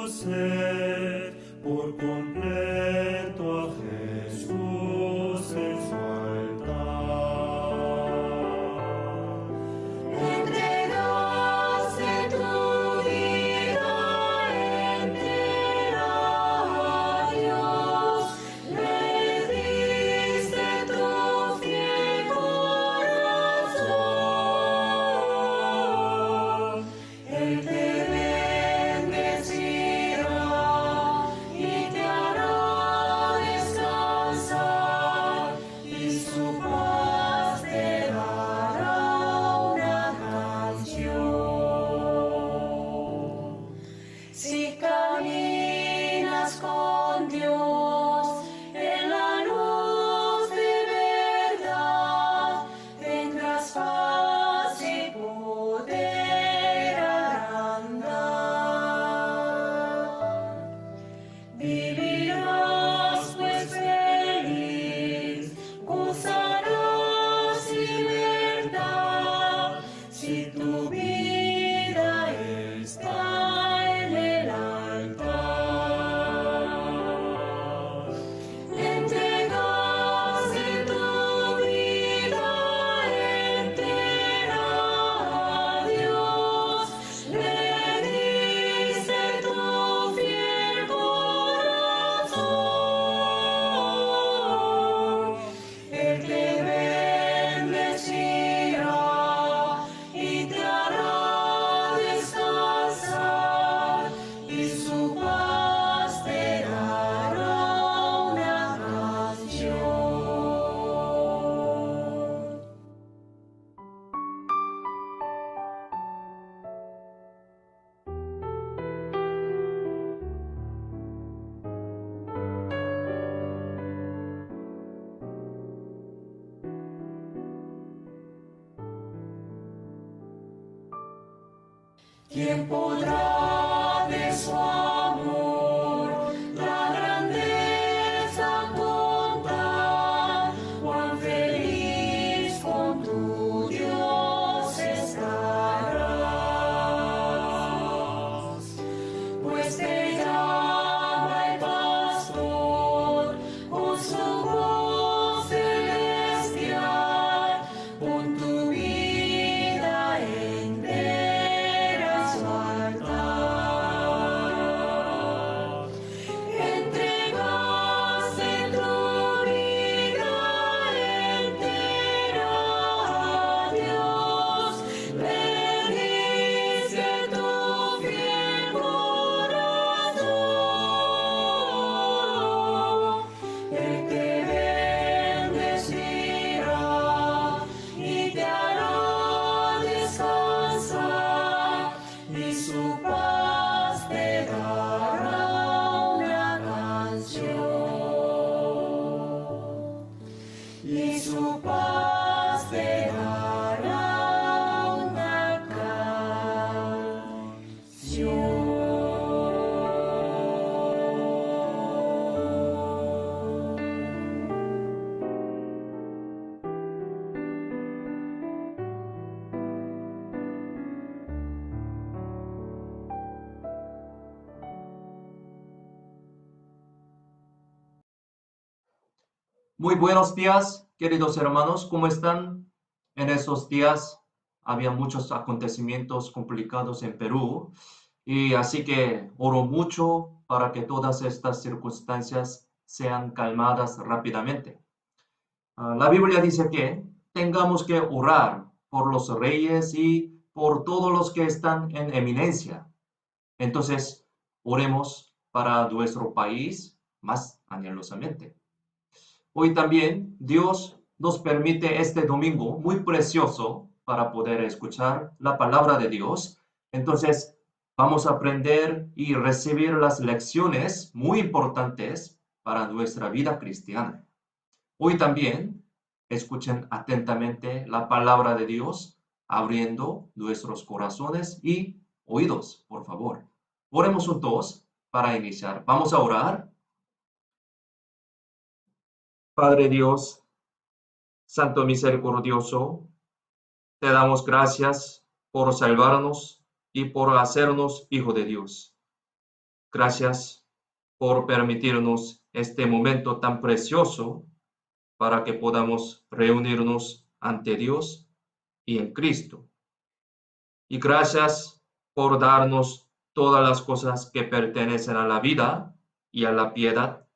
ser por completo a Jesús en su altar. Entregaste tu vida entera a Dios, le diste tu fiel corazón. Él te bendecirá y te hará descansar, y su paz te dará una canción. Si caminas con Dios en la luz de verdad, tendrás paz y poder al andar. Vivirás pues feliz, gozarás libertad, si tu vida está en el altar. Entregaste tu vida entera a Dios, le diste tu fiel corazón. Él te bendecirá y te hará descansar, y su paz te dará una canción. ¿Quién podrá de su amor la grandeza contar? Cuán feliz con tu Dios estarás, pues te llama el pastor con su voz celestial. Pon tu vida entera en su altar. Entregaste tu vida entera a Dios, le diste tu fiel corazón. Él te bendecirá y te hará descansar, y su paz te dará una canción. Y su paz te dará una Muy buenos días, queridos hermanos, ¿cómo están? En esos días había muchos acontecimientos complicados en Perú y así que oro mucho para que todas estas circunstancias sean calmadas rápidamente. La Biblia dice que tengamos que orar por los reyes y por todos los que están en eminencia. Entonces, oremos para nuestro país más anhelosamente. Hoy también Dios nos permite este domingo muy precioso para poder escuchar la palabra de Dios. Entonces, vamos a aprender y recibir las lecciones muy importantes para nuestra vida cristiana. Hoy también escuchen atentamente la palabra de Dios, abriendo nuestros corazones y oídos, por favor. Oremos juntos para iniciar. Vamos a orar. Padre Dios, Santo Misericordioso, te damos gracias por salvarnos y por hacernos hijo de Dios. Gracias por permitirnos este momento tan precioso para que podamos reunirnos ante Dios y en Cristo. Y gracias por darnos todas las cosas que pertenecen a la vida y a la piedad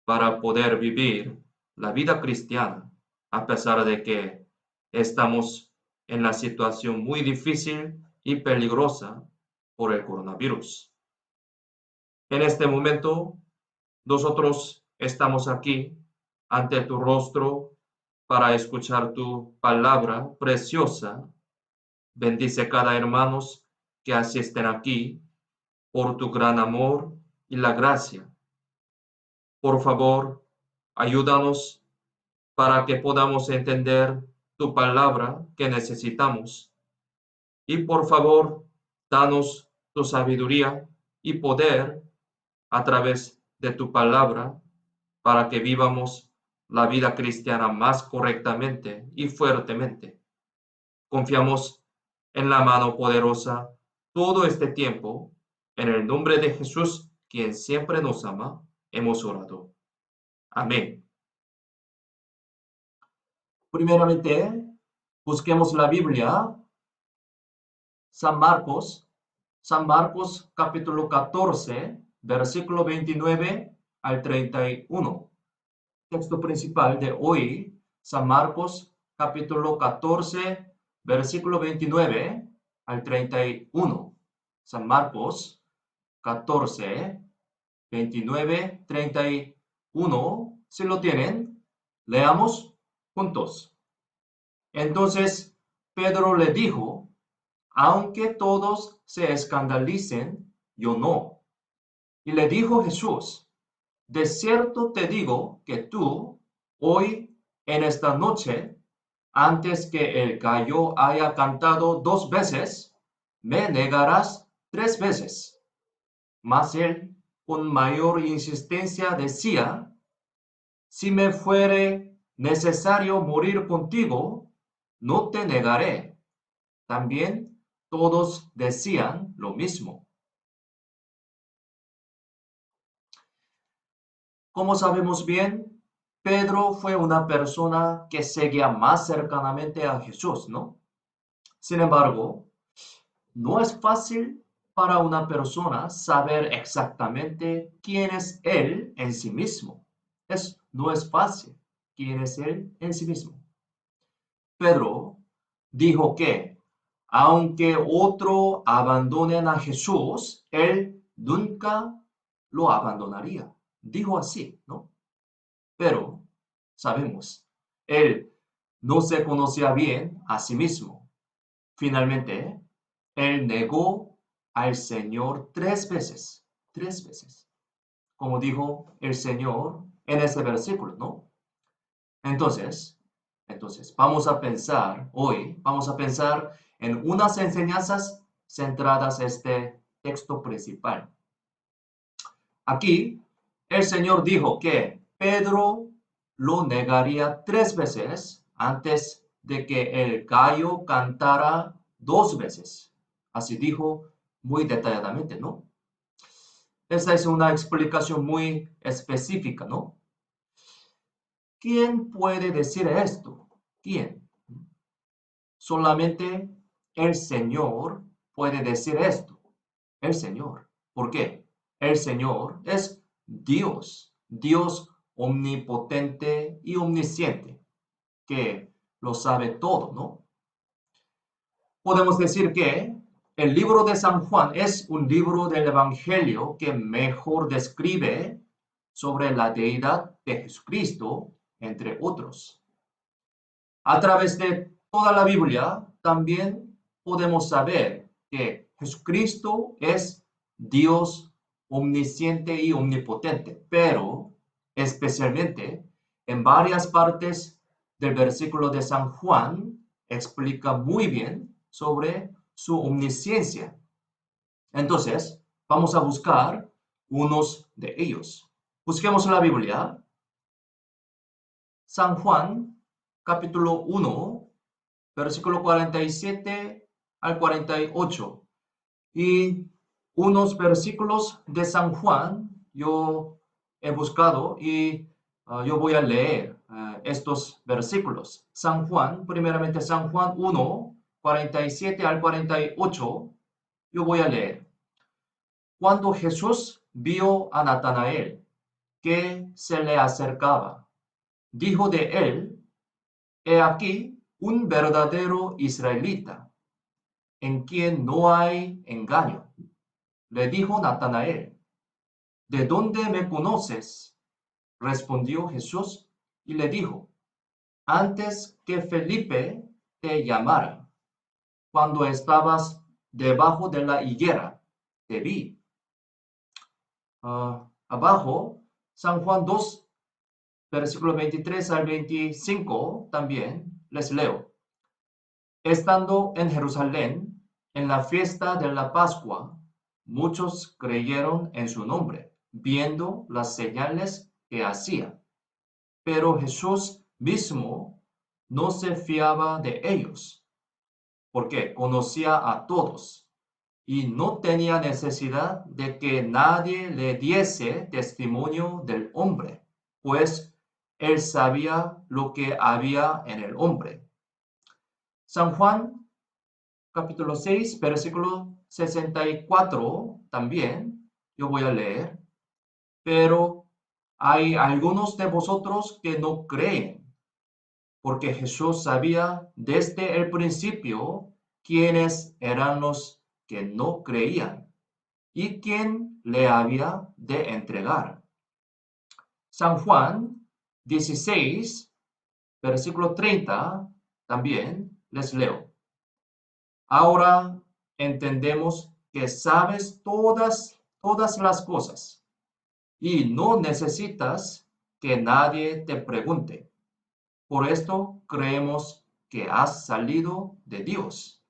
para poder vivir la vida cristiana, a pesar de que estamos en la situación muy difícil y peligrosa por el coronavirus. En este momento, nosotros estamos aquí ante tu rostro para escuchar tu palabra preciosa. Bendice cada hermanos que asisten aquí por tu gran amor y la gracia. Por favor, ayúdanos para que podamos entender tu palabra que necesitamos. Y por favor, danos tu sabiduría y poder a través de tu palabra para que vivamos la vida cristiana más correctamente y fuertemente. Confiamos en la mano poderosa todo este tiempo. En el nombre de Jesús, quien siempre nos ama, hemos orado. Amén. Primeramente, busquemos la Biblia, San Marcos capítulo 14, versículo 29 al 31. Texto principal de hoy, San Marcos capítulo 14, versículo 29 al 31. San Marcos 14, 29, 31. Si lo tienen, leamos juntos. Entonces Pedro le dijo: aunque todos se escandalicen, yo no. Y le dijo Jesús: de cierto te digo que tú, hoy, en esta noche, antes que el gallo haya cantado 2 veces, me negarás 3 veces. Mas él, con mayor insistencia, decía: si me fuere necesario morir contigo, no te negaré. También todos decían lo mismo. Como sabemos bien, Pedro fue una persona que seguía más cercanamente a Jesús, ¿no? Sin embargo, no es fácil para una persona saber exactamente quién es él en sí mismo. No es fácil quién es él en sí mismo. Pedro dijo que, aunque otro abandone a Jesús, él nunca lo abandonaría. Dijo así, ¿no? Pero sabemos, él no se conocía bien a sí mismo. Finalmente, él negó al Señor 3 veces, 3 veces, como dijo el Señor en ese versículo, ¿no? Entonces, vamos a pensar en unas enseñanzas centradas en este texto principal. Aquí, el Señor dijo que Pedro lo negaría 3 veces antes de que el gallo cantara 2 veces. Así dijo muy detalladamente, ¿no? Esa es una explicación muy específica, ¿no? ¿Quién puede decir esto? ¿Quién? Solamente el Señor puede decir esto. El Señor. ¿Por qué? El Señor es Dios, Dios omnipotente y omnisciente, que lo sabe todo, ¿no? Podemos decir que el libro de San Juan es un libro del Evangelio que mejor describe sobre la deidad de Jesucristo, entre otros. A través de toda la Biblia también podemos saber que Jesucristo es Dios omnisciente y omnipotente, pero especialmente en varias partes del versículo de San Juan explica muy bien sobre su omnisciencia. Entonces, vamos a buscar unos de ellos. Busquemos la Biblia. San Juan, capítulo 1, versículo 47 al 48. Y unos versículos de San Juan. Yo he buscado y yo voy a leer estos versículos. San Juan, primeramente San Juan 1, 47 al 48. Yo voy a leer. Cuando Jesús vio a Natanael que se le acercaba, dijo de él: He aquí un verdadero israelita, en quien no hay engaño. Le dijo Natanael: ¿De dónde me conoces? Respondió Jesús y le dijo: Antes que Felipe te llamara, cuando estabas debajo de la higuera, te vi. Abajo, San Juan 2, versículo 23 al 25, también les leo. Estando en Jerusalén, en la fiesta de la Pascua, muchos creyeron en su nombre, viendo las señales que hacía. Pero Jesús mismo no se fiaba de ellos, porque conocía a todos y no tenía necesidad de que nadie le diese testimonio del hombre, pues él sabía lo que había en el hombre. San Juan, capítulo 6, versículo 64, también yo voy a leer. Pero hay algunos de vosotros que no creen, porque Jesús sabía desde el principio quiénes eran los que no creían y quién le había de entregar. San Juan 16, versículo 30, también les leo. Ahora entendemos que sabes todas las cosas y no necesitas que nadie te pregunte. Por esto creemos que has salido de Dios.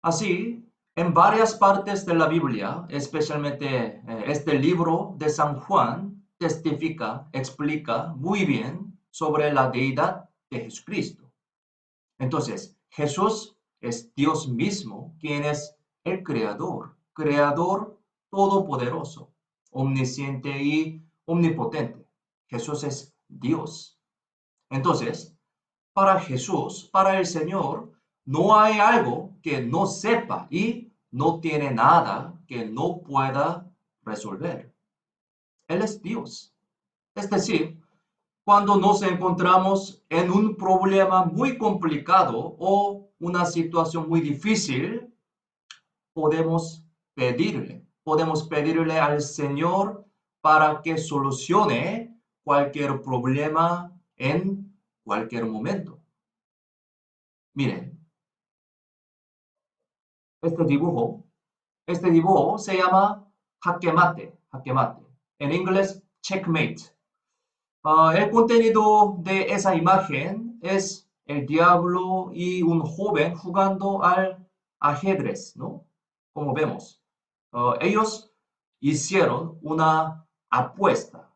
Así, en varias partes de la Biblia, especialmente este libro de San Juan, testifica, explica muy bien sobre la deidad de Jesucristo. Entonces, Jesús es Dios mismo, quien es el creador todopoderoso, omnisciente y omnipotente. Jesús es Dios. Entonces, para Jesús, para el Señor, no hay algo que no sepa y no tiene nada que no pueda resolver. Él es Dios. Es decir, cuando nos encontramos en un problema muy complicado o una situación muy difícil, podemos pedirle al Señor para que solucione cualquier problema en cualquier momento. Miren, este dibujo se llama jaque mate. En inglés, checkmate. El contenido de esa imagen es el diablo y un joven jugando al ajedrez, ¿no? Como vemos. Ellos hicieron una apuesta,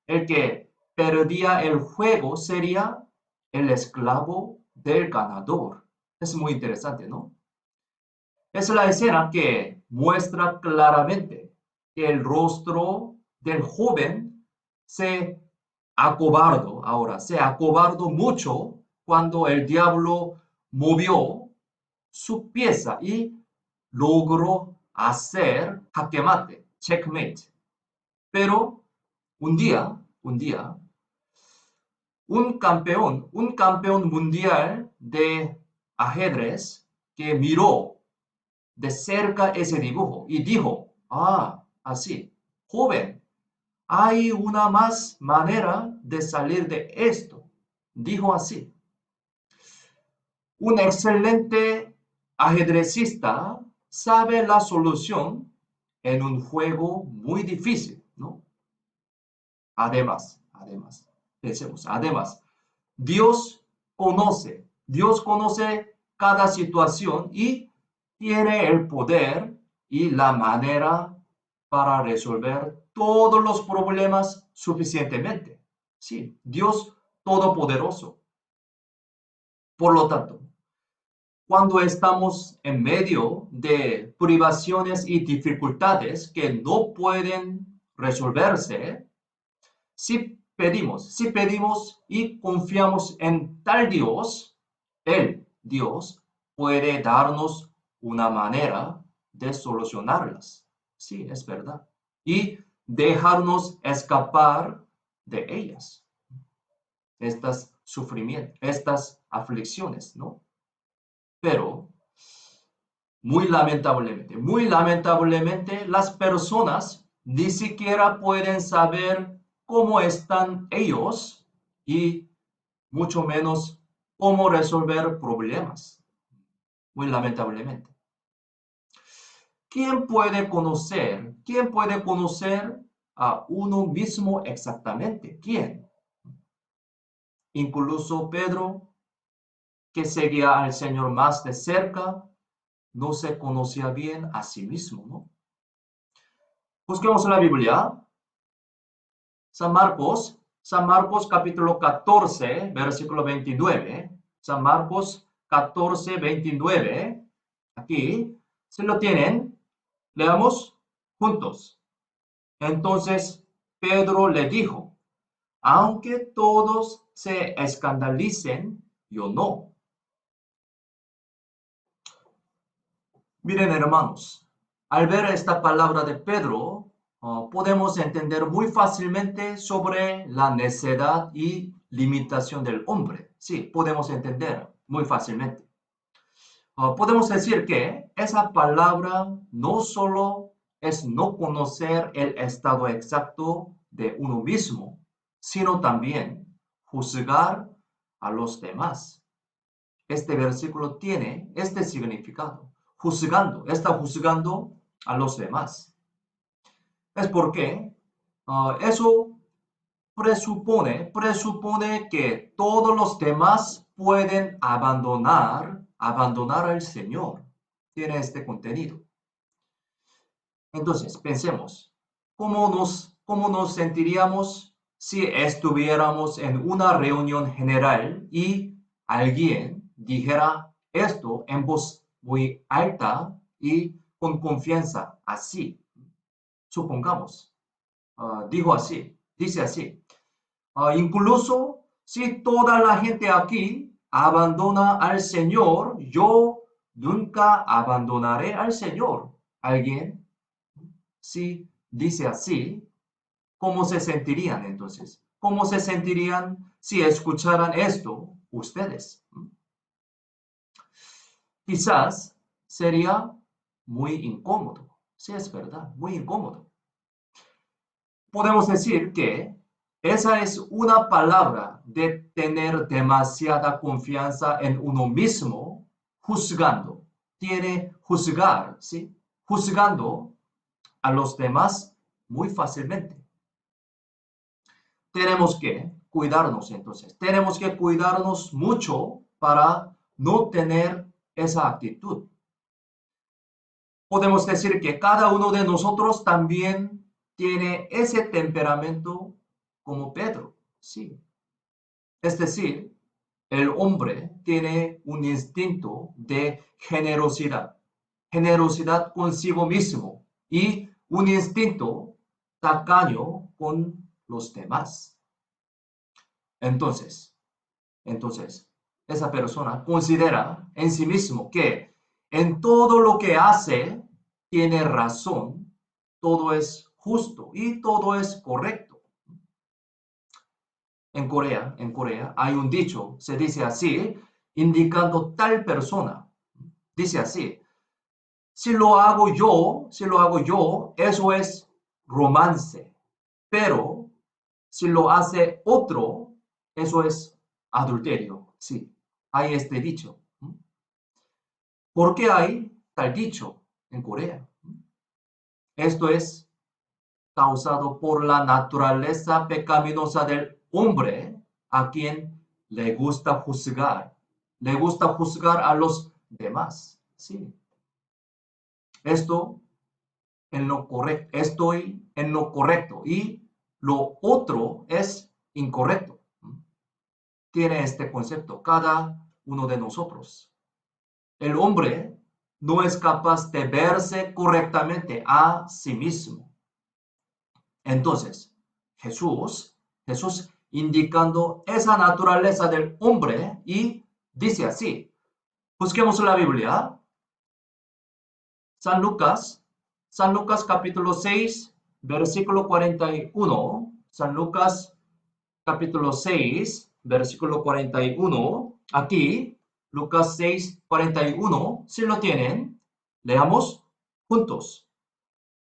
el que perdía el juego sería el esclavo del ganador. Es muy interesante, ¿no? Es la escena que muestra claramente que el rostro del joven se se acobardó mucho cuando el diablo movió su pieza y logró hacer jaque mate, checkmate. Pero un día, un campeón mundial de ajedrez que miró de cerca ese dibujo y dijo: así, joven, hay una más manera de salir de esto. Dijo así. Un excelente ajedrecista sabe la solución en un juego muy difícil, ¿no? Además, pensemos, además, Dios conoce cada situación y tiene el poder y la manera para resolver todos los problemas suficientemente. Sí, Dios todopoderoso. Por lo tanto, cuando estamos en medio de privaciones y dificultades que no pueden resolverse, si pedimos y confiamos en tal Dios, el Dios puede darnos una manera de solucionarlas. Sí, es verdad. Y dejarnos escapar de ellas, estas sufrimientos, estas aflicciones, ¿no? Pero muy lamentablemente, las personas ni siquiera pueden saber cómo están ellos y mucho menos cómo resolver problemas. Muy lamentablemente. ¿Quién puede conocer a uno mismo exactamente? ¿Quién? Incluso Pedro, que seguía al Señor más de cerca, no se conocía bien a sí mismo, ¿no? Busquemos la Biblia. San Marcos capítulo 14, versículo 29. San Marcos 14, 29. Aquí, si lo tienen, leamos juntos. Entonces Pedro le dijo, aunque todos se escandalicen, yo no. Miren, hermanos, al ver esta palabra de Pedro, podemos entender muy fácilmente sobre la necedad y limitación del hombre. Sí, podemos entender muy fácilmente. Podemos decir que esa palabra no solo es no conocer el estado exacto de uno mismo, sino también juzgar a los demás. Este versículo tiene este significado. Está juzgando a los demás. Es porque eso presupone que todos los demás pueden abandonar al Señor. Tiene este contenido. Entonces, pensemos, cómo nos sentiríamos si estuviéramos en una reunión general y alguien dijera esto en voz muy alta y con confianza, así? Supongamos, dice así. Incluso si toda la gente aquí abandona al Señor, yo nunca abandonaré al Señor. ¿Alguien? Si dice así, ¿cómo se sentirían entonces? ¿Cómo se sentirían si escucharan esto ustedes? Quizás sería muy incómodo. Sí, es verdad, muy incómodo. Podemos decir que esa es una palabra de tener demasiada confianza en uno mismo, juzgando. Tiene juzgar, ¿sí? Juzgando a los demás muy fácilmente. Tenemos que cuidarnos entonces. Tenemos que cuidarnos mucho para no tener esa actitud. Podemos decir que cada uno de nosotros también tiene ese temperamento como Pedro, sí. Es decir, el hombre tiene un instinto de generosidad consigo mismo y un instinto tacaño con los demás. Entonces, esa persona considera en sí mismo que en todo lo que hace tiene razón, todo es justo y todo es correcto. En Corea hay un dicho, se dice así, indicando tal persona. Dice así, si lo hago yo, eso es romance. Pero si lo hace otro, eso es adulterio. Sí, hay este dicho. ¿Por qué hay tal dicho en Corea? Esto es causado por la naturaleza pecaminosa del hombre a quien le gusta juzgar a los demás. Sí. Estoy en lo correcto y lo otro es incorrecto. Tiene este concepto cada uno de nosotros. el hombre no es capaz de verse correctamente a sí mismo. Entonces, Jesús indicando esa naturaleza del hombre y dice así. Busquemos la Biblia. San Lucas capítulo 6, versículo 41. San Lucas capítulo 6, versículo 41. Aquí, Lucas 6, 41. Si lo tienen, leamos juntos.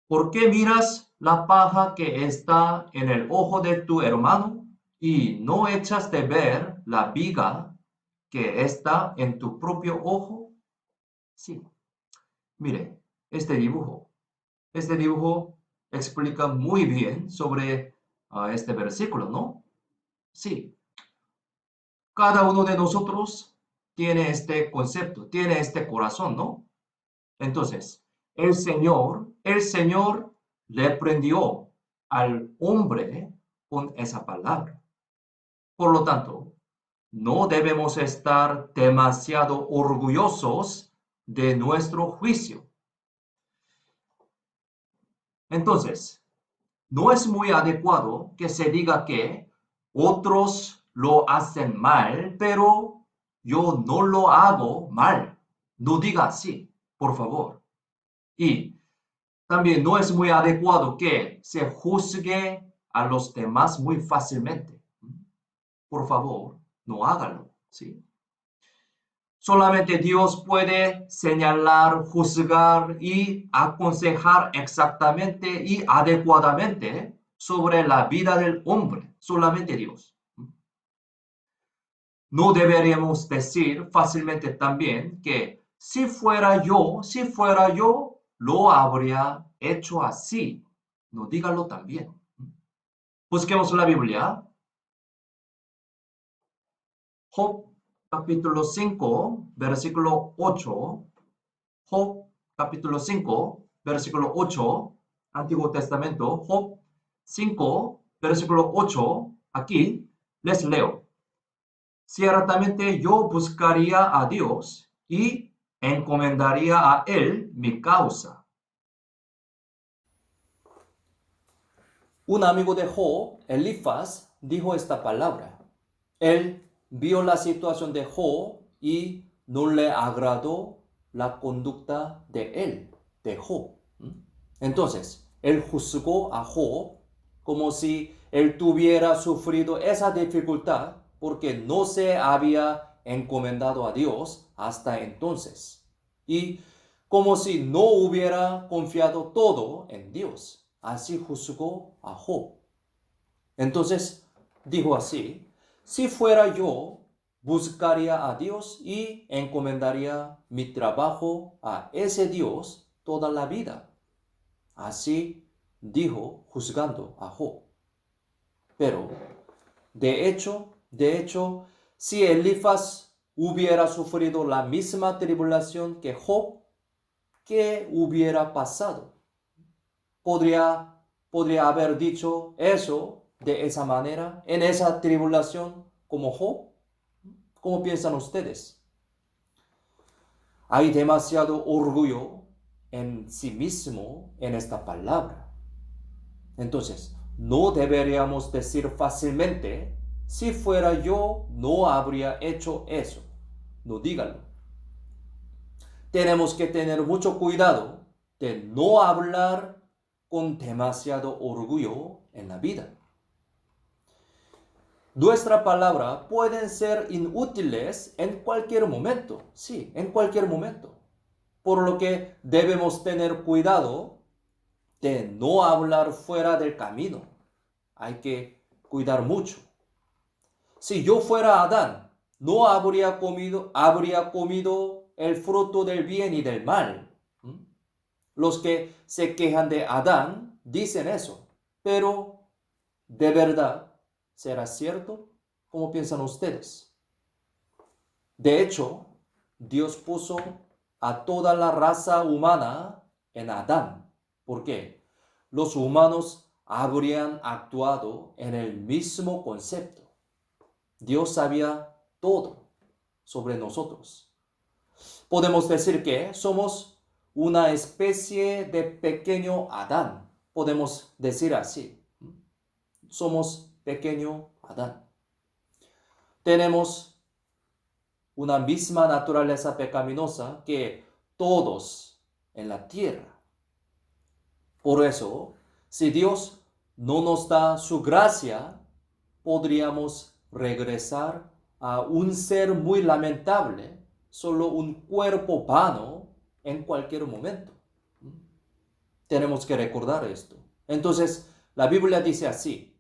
¿Por qué miras la paja que está en el ojo de tu hermano y no echas de ver la viga que está en tu propio ojo? Sí, mire, este dibujo. Este dibujo explica muy bien sobre este versículo, ¿no? Sí, cada uno de nosotros tiene este concepto, tiene este corazón, ¿no? Entonces, el Señor le prendió al hombre con esa palabra. Por lo tanto, no debemos estar demasiado orgullosos de nuestro juicio. Entonces, no es muy adecuado que se diga que otros lo hacen mal, pero yo no lo hago mal. No diga así, por favor. Y también no es muy adecuado que se juzgue a los demás muy fácilmente. Por favor, no hágalo, ¿sí? Solamente Dios puede señalar, juzgar y aconsejar exactamente y adecuadamente sobre la vida del hombre. Solamente Dios. No deberíamos decir fácilmente también que si fuera yo, lo habría hecho así. No dígalo también. Busquemos la Biblia. Job capítulo 5, versículo 8. Job capítulo 5, versículo 8, Antiguo Testamento, Job 5, versículo 8, aquí les leo. Ciertamente yo buscaría a Dios y encomendaría a Él mi causa. Un amigo de Job, Elifaz, dijo esta palabra. Él vio la situación de Job y no le agradó la conducta de él, de Job. Entonces, él juzgó a Job como si él tuviera sufrido esa dificultad porque no se había encomendado a Dios hasta entonces. Y como si no hubiera confiado todo en Dios. Así juzgó a Job. Entonces, dijo así, si fuera yo, buscaría a Dios y encomendaría mi trabajo a ese Dios toda la vida. Así dijo juzgando a Job. Pero, de hecho, si Elifaz hubiera sufrido la misma tribulación que Job, ¿qué hubiera pasado? Podría haber dicho eso de esa manera, en esa tribulación como Job. ¿Cómo piensan ustedes? Hay demasiado orgullo en sí mismo en esta palabra. Entonces, no deberíamos decir fácilmente, si fuera yo, no habría hecho eso. No díganlo. Tenemos que tener mucho cuidado de no hablar con demasiado orgullo en la vida. Nuestra palabra pueden ser inútiles en cualquier momento, sí, en cualquier momento. Por lo que debemos tener cuidado de no hablar fuera del camino. Hay que cuidar mucho. Si yo fuera Adán, no habría comido el fruto del bien y del mal. Los que se quejan de Adán dicen eso, pero ¿de verdad será cierto? ¿Cómo piensan ustedes? De hecho, Dios puso a toda la raza humana en Adán. ¿Por qué? Los humanos habrían actuado en el mismo concepto. Dios sabía todo sobre nosotros. Podemos decir que somos una especie de pequeño Adán. Podemos decir así. Somos pequeño Adán. Tenemos una misma naturaleza pecaminosa que todos en la tierra. Por eso, si Dios no nos da su gracia, podríamos regresar a un ser muy lamentable, solo un cuerpo vano en cualquier momento. Tenemos que recordar esto. Entonces, la Biblia dice así: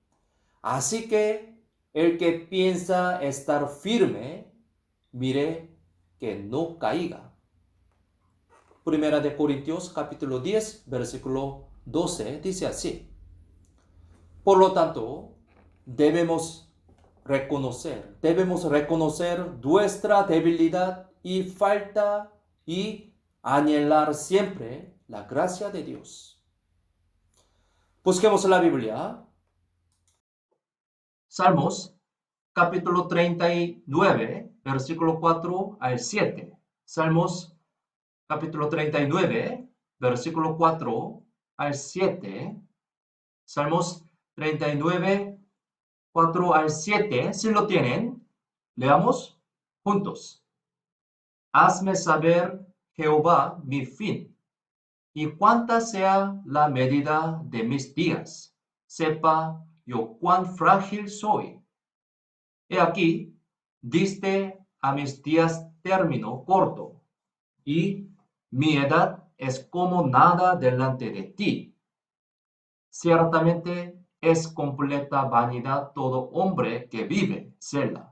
así que el que piensa estar firme, mire que no caiga. Primera de Corintios capítulo 10, versículo 12, dice así: por lo tanto, debemos reconocer nuestra debilidad y falta y anhelar siempre la gracia de Dios. Busquemos la Biblia. Salmos capítulo 39, versículo 4 al 7. Salmos capítulo 39, versículo 4 al 7. Salmos 39, 4 al 7. Si lo tienen, leamos juntos. Hazme saber, Jehová, mi fin, y cuánta sea la medida de mis días. Sepa yo cuán frágil soy. He aquí, diste a mis días término corto, y mi edad es como nada delante de ti. Ciertamente es completa vanidad todo hombre que vive, Selah.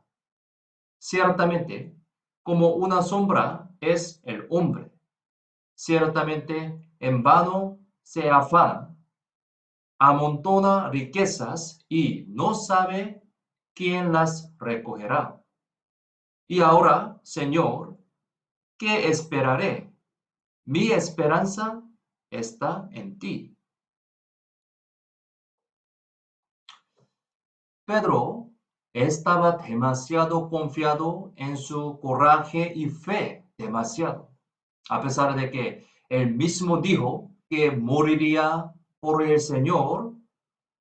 Ciertamente, como una sombra es el hombre. Ciertamente en vano se afana, amontona riquezas y no sabe quién las recogerá. Y ahora, Señor, ¿qué esperaré? Mi esperanza está en ti. Pedro estaba demasiado confiado en su coraje y fe, demasiado. A pesar de que él mismo dijo que moriría por el Señor,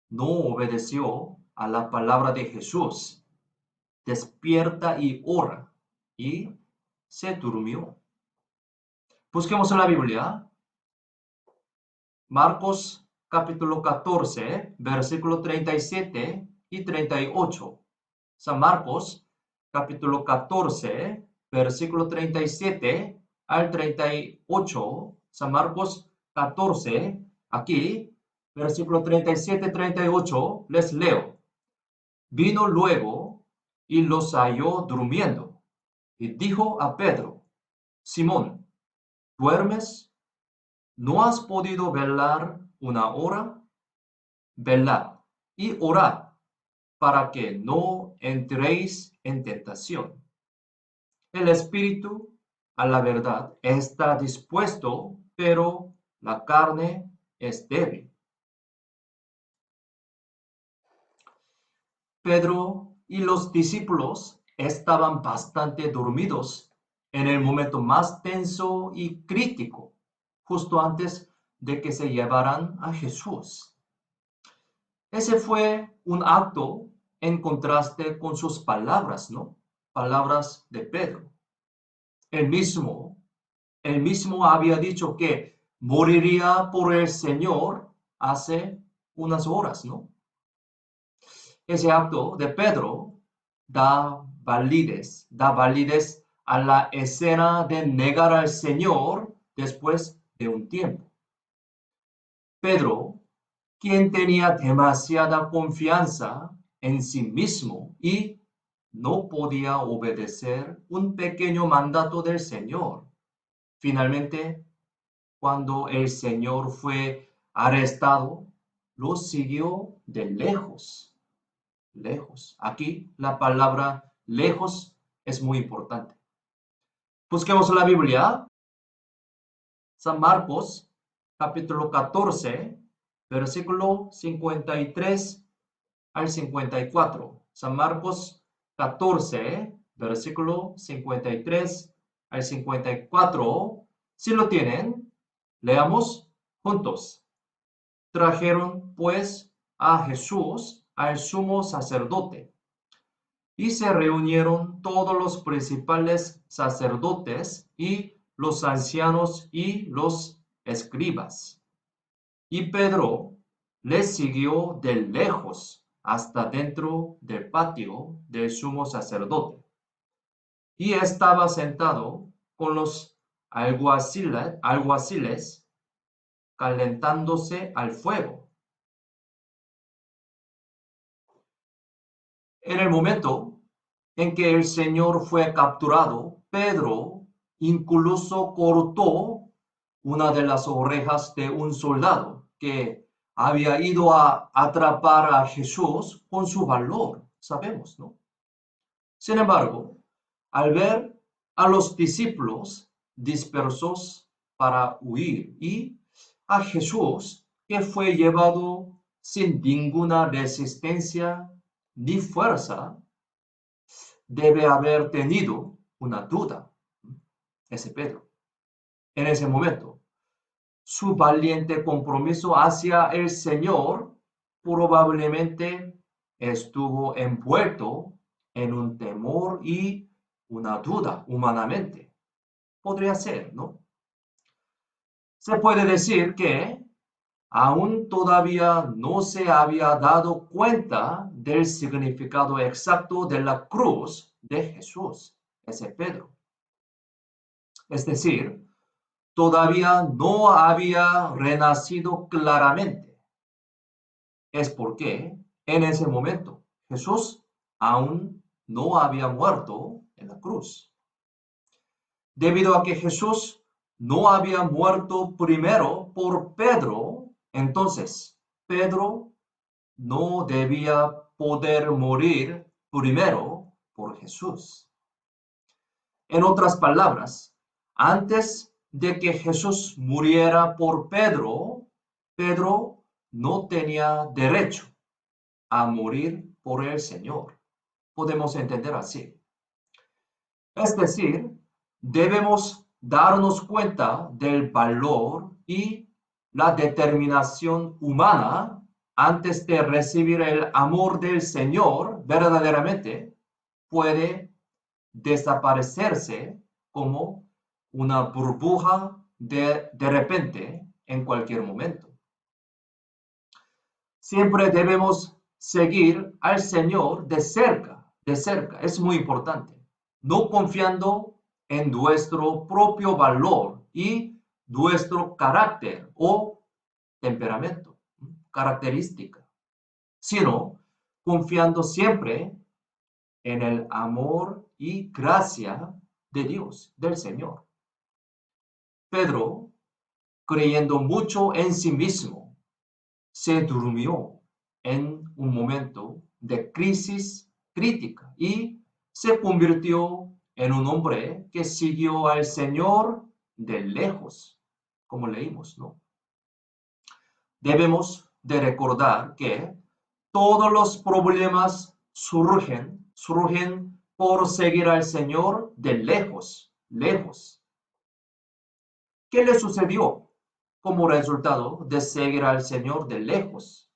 no obedeció a la palabra de Jesús. Despierta y ora, y se durmió. Busquemos en la Biblia. Marcos capítulo 14, versículo 37 y 38. San Marcos capítulo 14, versículo 37 al 38. San Marcos 14, aquí, versículo 37-38, les leo. Vino luego y los halló durmiendo, y dijo a Pedro: Simón, ¿duermes? ¿No has podido velar una hora? Velad y orad, para que no entréis en tentación. El espíritu, a la verdad, está dispuesto, pero la carne es débil. Pedro y los discípulos estaban bastante dormidos en el momento más tenso y crítico, justo antes de que se llevaran a Jesús. Ese fue un acto en contraste con sus palabras, ¿no? Palabras de Pedro. Él mismo había dicho que moriría por el Señor hace unas horas, ¿no? Ese acto de Pedro da validez a la escena de negar al Señor después de un tiempo. Pedro, quien tenía demasiada confianza en sí mismo y no podía obedecer un pequeño mandato del Señor. Finalmente, cuando el Señor fue arrestado, lo siguió de lejos. Lejos. Aquí la palabra lejos es muy importante. Busquemos la Biblia. San Marcos, capítulo 14, versículo 53 al 54. San Marcos 14, versículo 53 al 54. Si lo tienen, leamos juntos. Trajeron pues a Jesús al sumo sacerdote, y se reunieron todos los principales sacerdotes y los ancianos y los escribas. Y Pedro les siguió de lejos hasta dentro del patio del sumo sacerdote. Y estaba sentado con los alguaciles calentándose al fuego. En el momento en que el Señor fue capturado, Pedro incluso cortó una de las orejas de un soldado que había ido a atrapar a Jesús con su valor, sabemos, ¿no? Sin embargo, al ver a los discípulos dispersos para huir y a Jesús que fue llevado sin ninguna resistencia ni fuerza, debe haber tenido una duda, ese Pedro. En ese momento, su valiente compromiso hacia el Señor probablemente estuvo envuelto en un temor y una duda humanamente. Podría ser, ¿no? Se puede decir que aún todavía no se había dado cuenta del significado exacto de la cruz de Jesús, ese Pedro. Es decir, todavía no había renacido claramente. Es porque en ese momento Jesús aún no había muerto en la cruz. Debido a que Jesús no había muerto primero por Pedro, entonces Pedro no debía poder morir primero por Jesús. En otras palabras, antes de que Jesús muriera por Pedro, Pedro no tenía derecho a morir por el Señor. Podemos entender así. Es decir, debemos darnos cuenta del valor y la determinación humana antes de recibir el amor del Señor verdaderamente puede desaparecerse como una burbuja de repente en cualquier momento. Siempre debemos seguir al Señor de cerca, es muy importante, no confiando en nuestro propio valor y nuestro carácter o temperamento, característica, sino confiando siempre en el amor y gracia de Dios, del Señor. Pedro, creyendo mucho en sí mismo, se durmió en un momento de crisis crítica y se convirtió en un hombre que siguió al Señor de lejos, como leímos, ¿no? Debemos de recordar que todos los problemas surgen por seguir al Señor de lejos, lejos. ¿Qué le sucedió como resultado de seguir al Señor de lejos?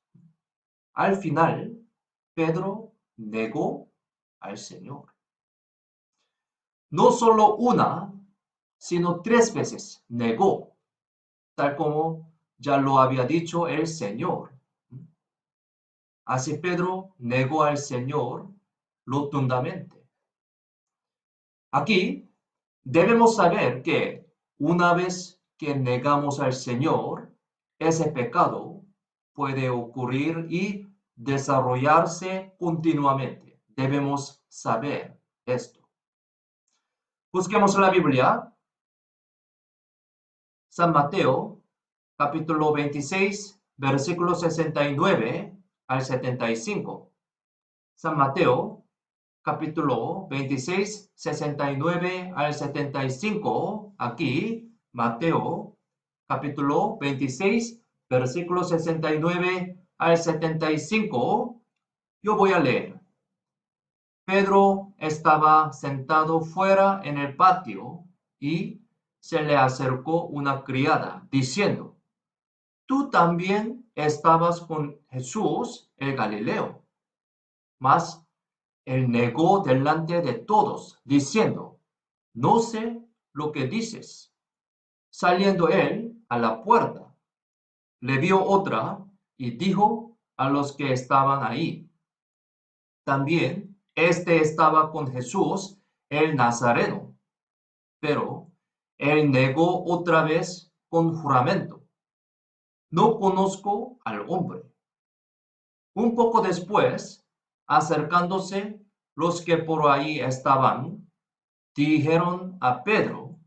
Al final, Pedro negó al Señor. No solo una, sino 3 veces negó, tal como ya lo había dicho el Señor. Así Pedro negó al Señor rotundamente. Aquí debemos saber que una vez que negamos al Señor, ese pecado puede ocurrir y desarrollarse continuamente. Debemos saber esto. Busquemos la Biblia. San Mateo, capítulo 26, versículos 69 al 75. San Mateo, capítulo 26, 69 al 75. Aquí, Mateo, capítulo 26, versículos 69 al 75. Yo voy a leer. Pedro estaba sentado fuera en el patio y se le acercó una criada, diciendo: tú también estabas con Jesús el Galileo. Mas él negó delante de todos, diciendo: no sé lo que dices. Saliendo él a la puerta, le vio otra y dijo a los que estaban ahí: también este estaba con Jesús el Nazareno. Pero él negó otra vez con juramento: no conozco al hombre. Un poco después, acercándose los que por ahí estaban, dijeron a Pedro: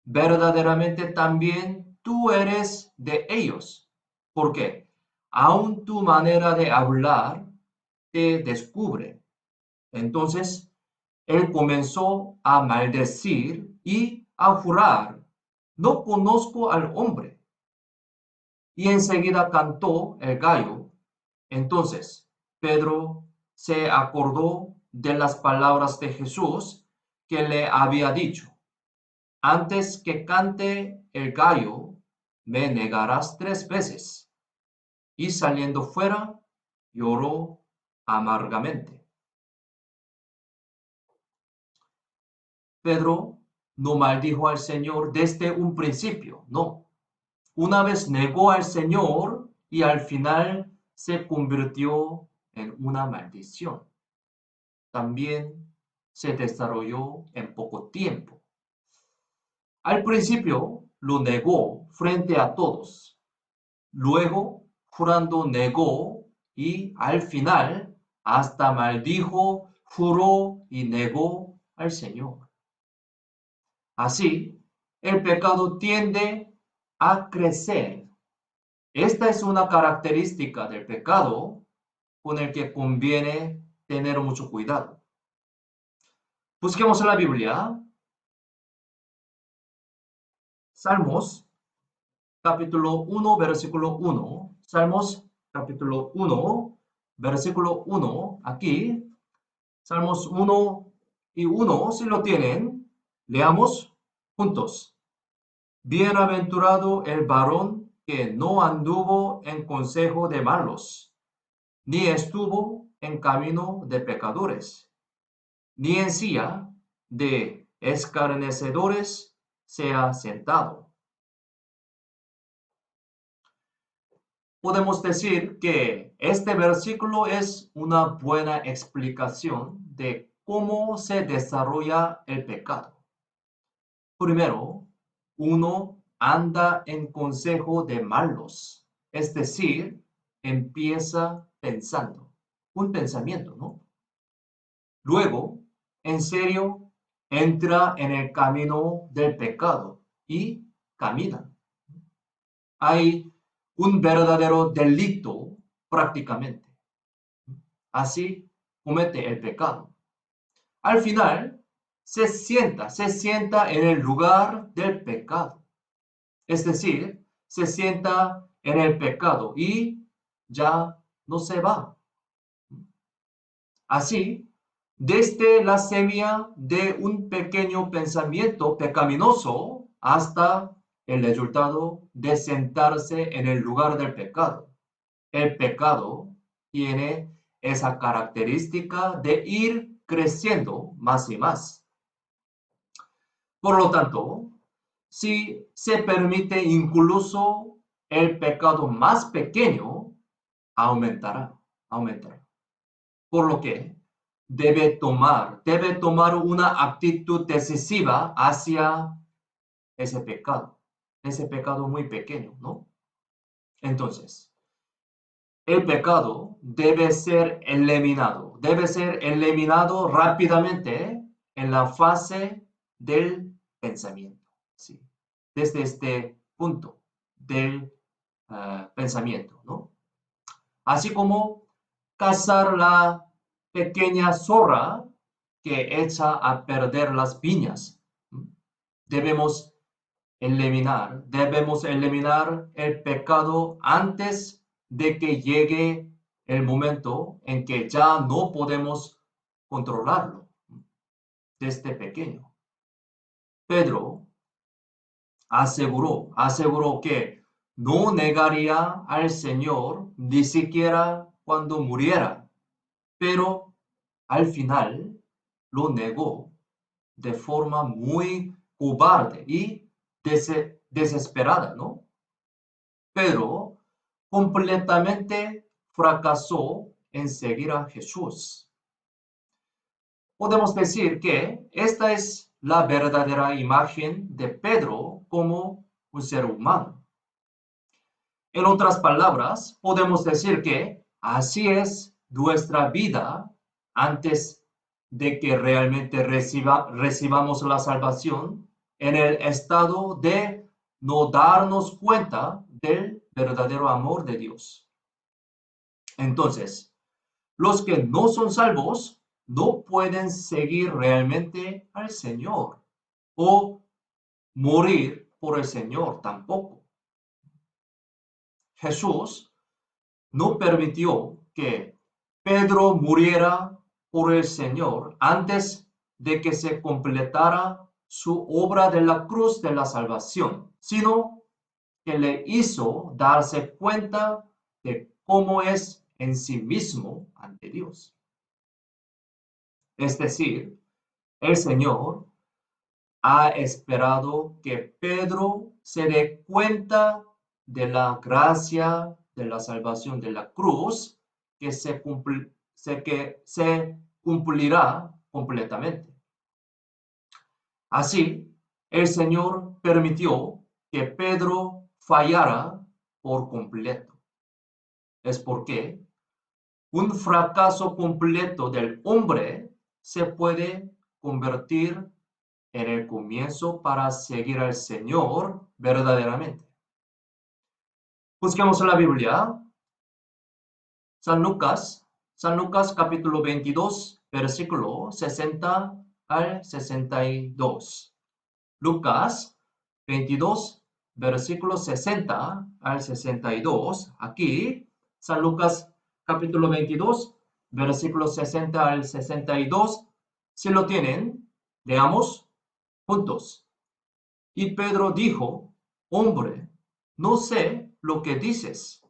verdaderamente también tú eres de ellos, porque aun tu manera de hablar te descubre. Entonces él comenzó a maldecir y a jurar: no conozco al hombre. Y enseguida cantó el gallo. Entonces Pedro se acordó de las palabras de Jesús que le había dicho: antes que cante el gallo, me negarás 3 veces. Y saliendo fuera, lloró amargamente. Pedro no maldijo al Señor desde un principio, no. Una vez negó al Señor y al final se convirtió en una maldición. También se desarrolló en poco tiempo. Al principio lo negó frente a todos. Luego, jurando, negó y al final hasta maldijo, juró y negó al Señor. Así, el pecado tiende a crecer. Esta es una característica del pecado con el que conviene tener mucho cuidado. Busquemos en la Biblia, Salmos capítulo 1, versículo 1. Salmos capítulo 1, versículo 1. Aquí, Salmos 1 y 1, si lo tienen, leamos juntos. Bienaventurado el varón que no anduvo en consejo de malos, ni estuvo en camino de pecadores, ni en silla de escarnecedores se ha sentado. Podemos decir que este versículo es una buena explicación de cómo se desarrolla el pecado. Primero, uno anda en consejo de malos, es decir, empieza pensando, un pensamiento, ¿no? Luego, en serio, entra en el camino del pecado y camina. Hay un verdadero delito prácticamente. Así comete el pecado. Al final, se sienta en el lugar del pecado. Es decir, se sienta en el pecado y ya no se va. Así, desde la semilla de un pequeño pensamiento pecaminoso hasta el resultado de sentarse en el lugar del pecado. El pecado tiene esa característica de ir creciendo más y más. Por lo tanto, si se permite incluso el pecado más pequeño, aumentará. Por lo que debe tomar una actitud decisiva hacia ese pecado muy pequeño, ¿no? Entonces, el pecado debe ser eliminado rápidamente en la fase del pensamiento, ¿sí? Desde este punto del pensamiento, ¿no? Así como cazar la pequeña zorra que echa a perder las viñas. Debemos eliminar el pecado antes de que llegue el momento en que ya no podemos controlarlo desde pequeño. Pedro aseguró que no negaría al Señor ni siquiera cuando muriera, pero al final lo negó de forma muy cobarde y desesperada, ¿no? Pedro completamente fracasó en seguir a Jesús. Podemos decir que esta es la verdadera imagen de Pedro como un ser humano. En otras palabras, podemos decir que así es nuestra vida antes de que realmente recibamos la salvación, en el estado de no darnos cuenta del verdadero amor de Dios. Entonces, los que no son salvos no pueden seguir realmente al Señor o morir por el Señor tampoco. Jesús no permitió que Pedro muriera por el Señor antes de que se completara su obra de la cruz de la salvación, sino que le hizo darse cuenta de cómo es en sí mismo ante Dios. Es decir, el Señor ha esperado que Pedro se dé cuenta de la gracia de la salvación de la cruz que se cumplirá completamente. Así, el Señor permitió que Pedro fallara por completo. Es porque un fracaso completo del hombre se puede convertir en el comienzo para seguir al Señor verdaderamente. Busquemos la Biblia, San Lucas capítulo 22, versículo 60 al 62. Lucas 22, versículo 60 al 62. Aquí, San Lucas capítulo 22, versículo 60 al 62. Si lo tienen, leamos juntos. Y Pedro dijo, hombre, no sé lo que dices.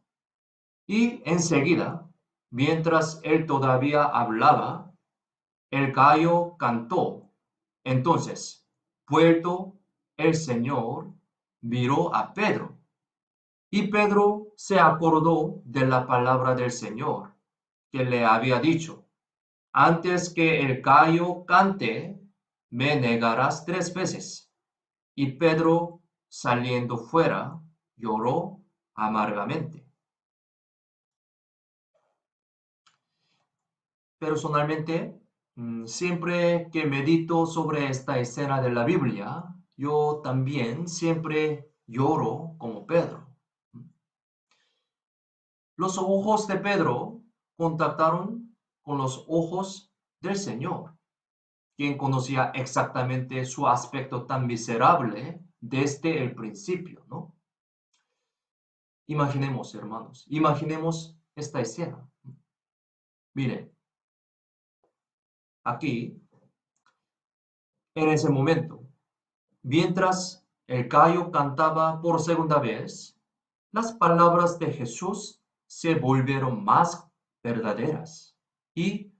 Y enseguida, mientras él todavía hablaba, el gallo cantó. Entonces, vuelto el Señor, miró a Pedro. Y Pedro se acordó de la palabra del Señor, que le había dicho, antes que el gallo cante, me negarás 3 veces. Y Pedro, saliendo fuera, lloró amargamente. Personalmente, siempre que medito sobre esta escena de la Biblia, yo también siempre lloro como Pedro. Los ojos de Pedro contactaron con los ojos del Señor, quien conocía exactamente su aspecto tan miserable desde el principio, ¿no? Imaginemos, hermanos, imaginemos esta escena. Miren, aquí, en ese momento, mientras el gallo cantaba por segunda vez, las palabras de Jesús se volvieron más verdaderas y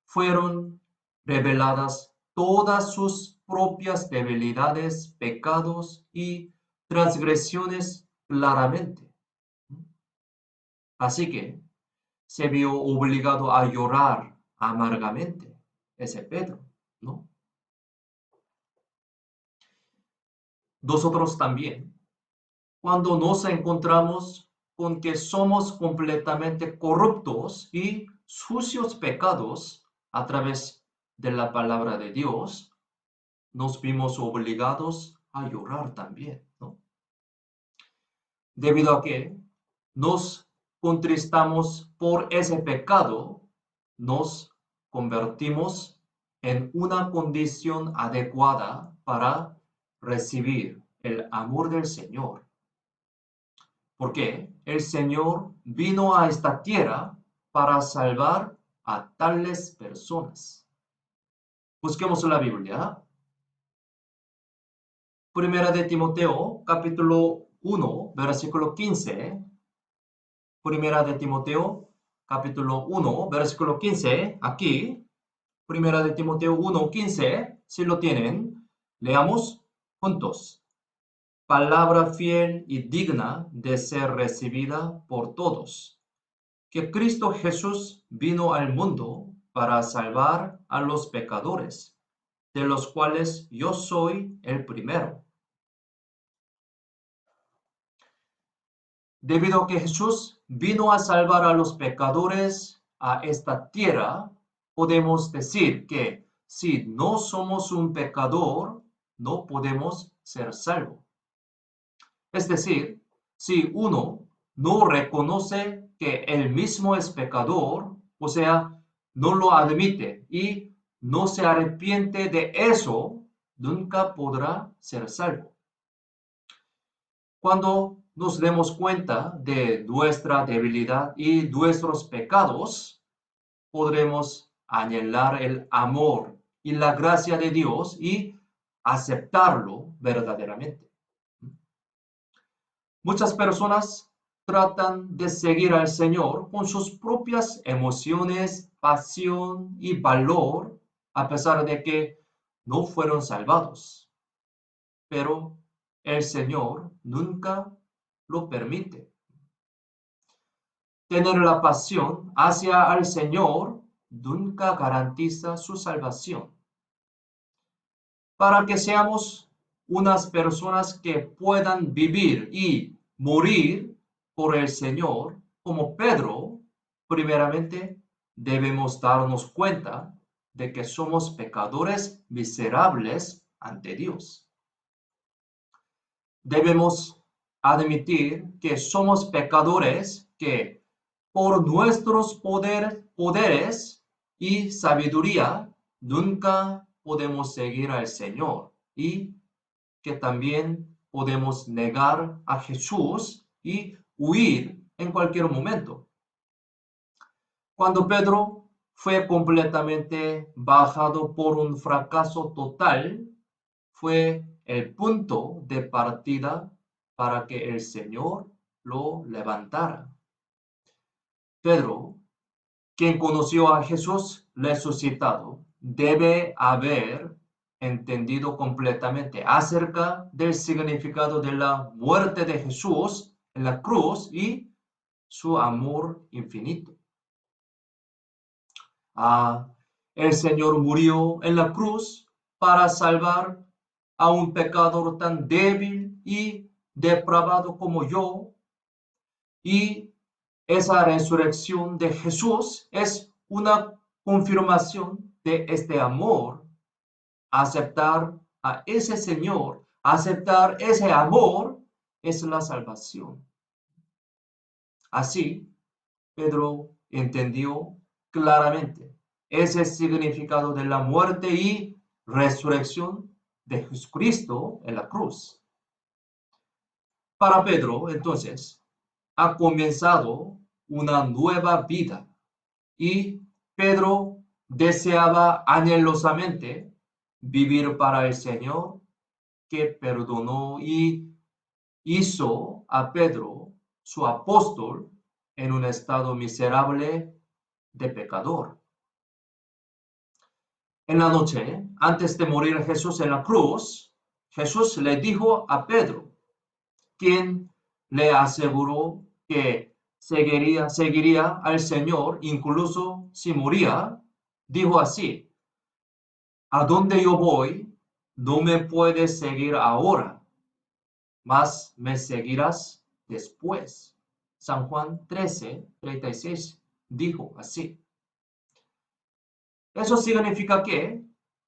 fueron reveladas todas sus propias debilidades, pecados y transgresiones claramente. Así que se vio obligado a llorar amargamente ese Pedro, ¿no? Nosotros también, cuando nos encontramos con que somos completamente corruptos y sucios pecados a través de la palabra de Dios, nos vimos obligados a llorar también, ¿no? Debido a que nos contristamos por ese pecado, nos convertimos en una condición adecuada para recibir el amor del Señor. Porque el Señor vino a esta tierra para salvar a tales personas. Busquemos la Biblia. Primera de Timoteo, capítulo 1, versículo 15. Primera de Timoteo, capítulo 1, versículo 15. Aquí, Primera de Timoteo 1, 15. Si lo tienen, leamos juntos. Palabra fiel y digna de ser recibida por todos, que Cristo Jesús vino al mundo para salvar a los pecadores, de los cuales yo soy el primero. Debido a que Jesús vino a salvar a los pecadores a esta tierra, podemos decir que si no somos un pecador, no podemos ser salvos. Es decir, si uno no reconoce que él mismo es pecador, o sea, no lo admite y no se arrepiente de eso, nunca podrá ser salvo. Cuando nos demos cuenta de nuestra debilidad y nuestros pecados, podremos anhelar el amor y la gracia de Dios y aceptarlo verdaderamente. Muchas personas tratan de seguir al Señor con sus propias emociones, pasión y valor, a pesar de que no fueron salvados. Pero el Señor nunca lo permite. Tener la pasión hacia el Señor nunca garantiza su salvación. Para que seamos unas personas que puedan vivir y morir por el Señor, como Pedro, primeramente debemos darnos cuenta de que somos pecadores miserables ante Dios. Debemos admitir que somos pecadores que por nuestros poderes y sabiduría nunca podemos seguir al Señor y que también podemos negar a Jesús y huir en cualquier momento. Cuando Pedro fue completamente bajado por un fracaso total, fue el punto de partida para que el Señor lo levantara. Pedro, quien conoció a Jesús resucitado, debe haber entendido completamente acerca del significado de la muerte de Jesús en la cruz y su amor infinito. El Señor murió en la cruz para salvar a un pecador tan débil y depravado como yo, y esa resurrección de Jesús es una confirmación de este amor. Aceptar a ese Señor, aceptar ese amor es la salvación. Así, Pedro entendió claramente ese significado de la muerte y resurrección de Jesucristo en la cruz. Para Pedro, entonces, ha comenzado una nueva vida y Pedro deseaba anhelosamente vivir para el Señor, que perdonó y hizo a Pedro su apóstol en un estado miserable de pecador. En la noche, antes de morir Jesús en la cruz, Jesús le dijo a Pedro, quien le aseguró que seguiría al Señor incluso si moría, dijo así: a donde yo voy, no me puedes seguir ahora, mas me seguirás después. San Juan 13:36 dijo así. Eso significa que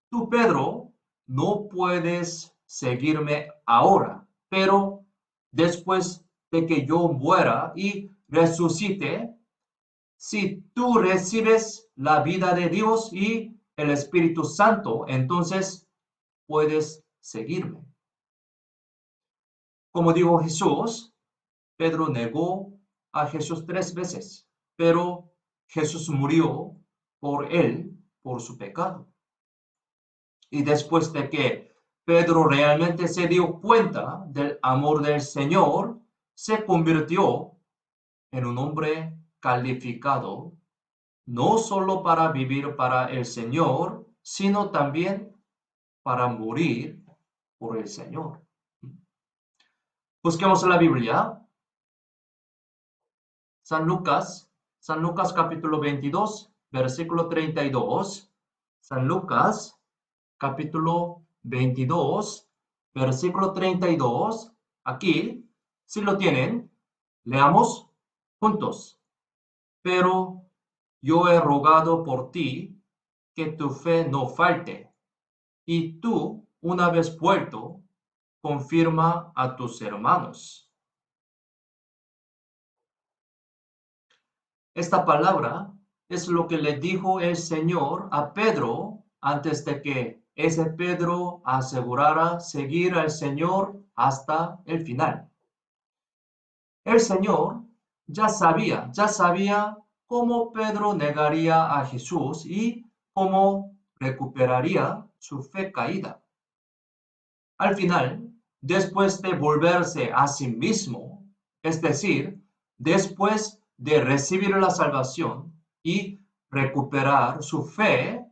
tú, Pedro, no puedes seguirme ahora, pero después de que yo muera y resucite, si tú recibes la vida de Dios y el Espíritu Santo, entonces puedes seguirme. Como dijo Jesús, Pedro negó a Jesús 3 veces, pero Jesús murió por él, por su pecado. Y después de que Pedro realmente se dio cuenta del amor del Señor, se convirtió en un hombre calificado, no solo para vivir para el Señor, sino también para morir por el Señor. Busquemos la Biblia. San Lucas capítulo 22, versículo 32. San Lucas capítulo 22, versículo 32. Aquí, si lo tienen, leamos juntos. Pero yo he rogado por ti que tu fe no falte, y tú, una vez vuelto, confirma a tus hermanos. Esta palabra es lo que le dijo el Señor a Pedro antes de que ese Pedro asegurara seguir al Señor hasta el final. El Señor ya sabía cómo Pedro negaría a Jesús y cómo recuperaría su fe caída. Al final, después de volverse a sí mismo, es decir, después de recibir la salvación y recuperar su fe,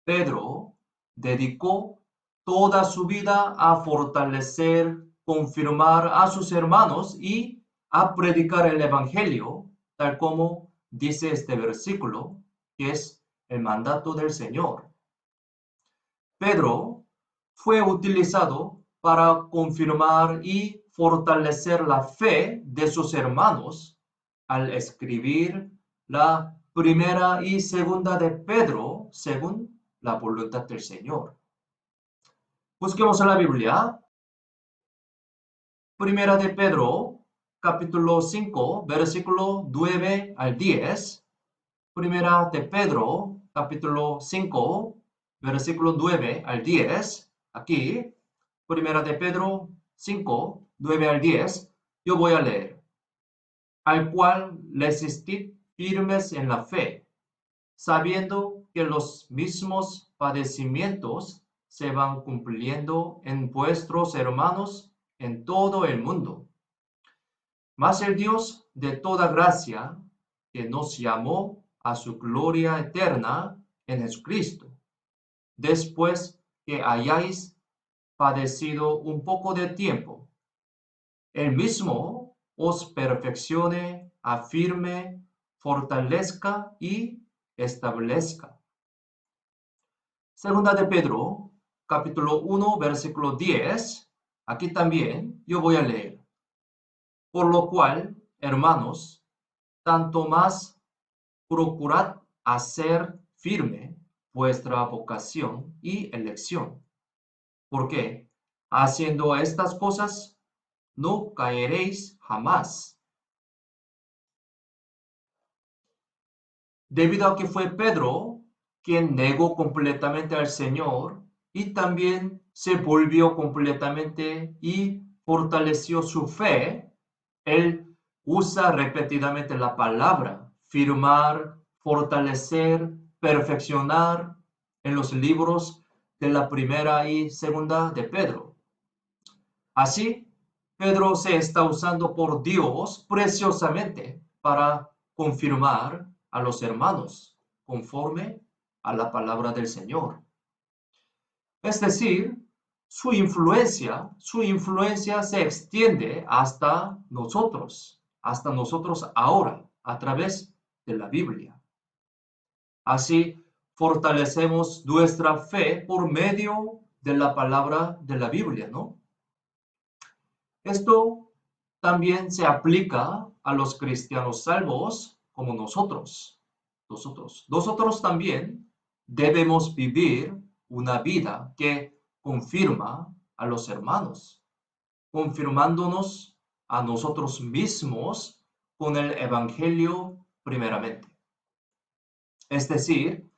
Pedro dedicó toda su vida a fortalecer, confirmar a sus hermanos y a predicar el Evangelio, tal como dice este versículo, que es el mandato del Señor. Pedro fue utilizado para confirmar y fortalecer la fe de sus hermanos al escribir la primera y segunda de Pedro según la voluntad del Señor. Busquemos en la Biblia. Primera de Pedro, capítulo 5, versículo 9 al 10. Primera de Pedro, capítulo 5, versículo 9 al 10. Aquí, Primera de Pedro 5, 9 al 10. Yo voy a leer. Al cual resistid firmes en la fe, sabiendo que los mismos padecimientos se van cumpliendo en vuestros hermanos en todo el mundo. Mas el Dios de toda gracia, que nos llamó a su gloria eterna en Jesucristo, después que hayáis padecido un poco de tiempo, Él mismo os perfeccione, afirme, fortalezca y establezca. Segunda de Pedro, capítulo 1, versículo 10. Aquí también yo voy a leer. Por lo cual, hermanos, tanto más procurad hacer firme vuestra vocación y elección, porque haciendo estas cosas no caeréis jamás. Debido a que fue Pedro quien negó completamente al Señor y también se volvió completamente y fortaleció su fe, él usa repetidamente la palabra firmar, fortalecer, perfeccionar en los libros de la primera y segunda de Pedro. Así, Pedro se está usando por Dios preciosamente para confirmar a los hermanos conforme a la palabra del Señor. Es decir, su influencia se extiende hasta nosotros ahora, a través de la Biblia. Así, fortalecemos nuestra fe por medio de la palabra de la Biblia, ¿no? Esto también se aplica a los cristianos salvos como nosotros. Nosotros también debemos vivir una vida que confirma a los hermanos, confirmándonos a nosotros mismos con el Evangelio primeramente. Es decir,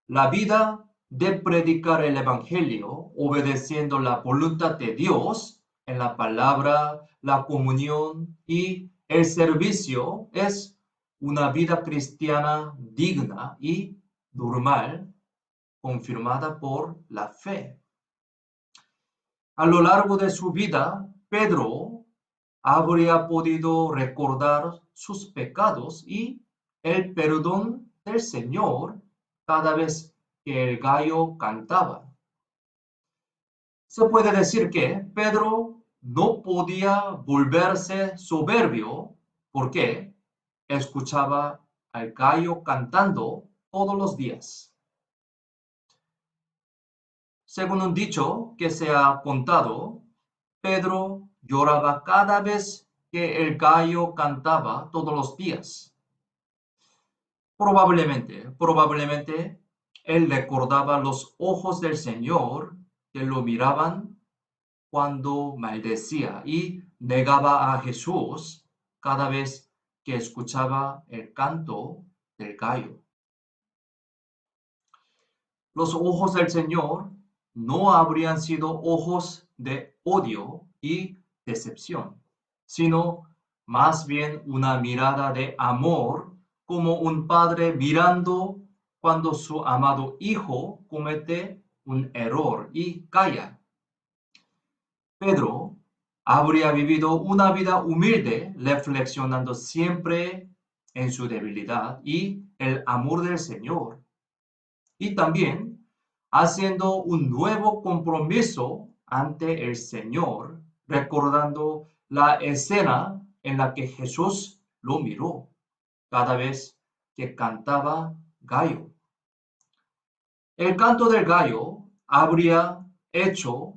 la vida de predicar el Evangelio obedeciendo la voluntad de Dios en la palabra, la comunión y el servicio es una vida cristiana digna y normal, confirmada por la fe. A lo largo de su vida, Pedro habría podido recordar sus pecados y el perdón del Señor cada vez que el gallo cantaba. Se puede decir que Pedro no podía volverse soberbio porque escuchaba al gallo cantando todos los días. Según un dicho que se ha contado, Pedro lloraba cada vez que el gallo cantaba todos los días. Probablemente, él recordaba los ojos del Señor que lo miraban cuando maldecía y negaba a Jesús cada vez que escuchaba el canto del gallo. Los ojos del Señor no habrían sido ojos de odio y decepción, sino más bien una mirada de amor, como un padre mirando cuando su amado hijo comete un error y calla. Pedro habría vivido una vida humilde, reflexionando siempre en su debilidad y el amor del Señor. Y también haciendo un nuevo compromiso ante el Señor, recordando la escena en la que Jesús lo miró cada vez que cantaba gallo. El canto del gallo habría hecho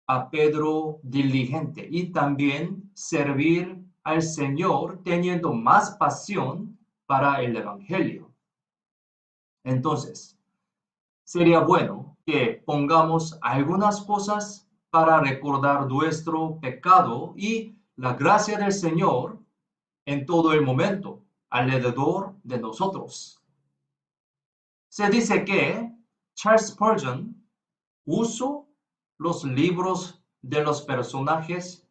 a Pedro diligente y también servir al Señor teniendo más pasión para el Evangelio. Entonces, sería bueno que pongamos algunas cosas para recordar nuestro pecado y la gracia del Señor en todo el momento alrededor de nosotros. Se dice que Charles Spurgeon usó los libros de los personajes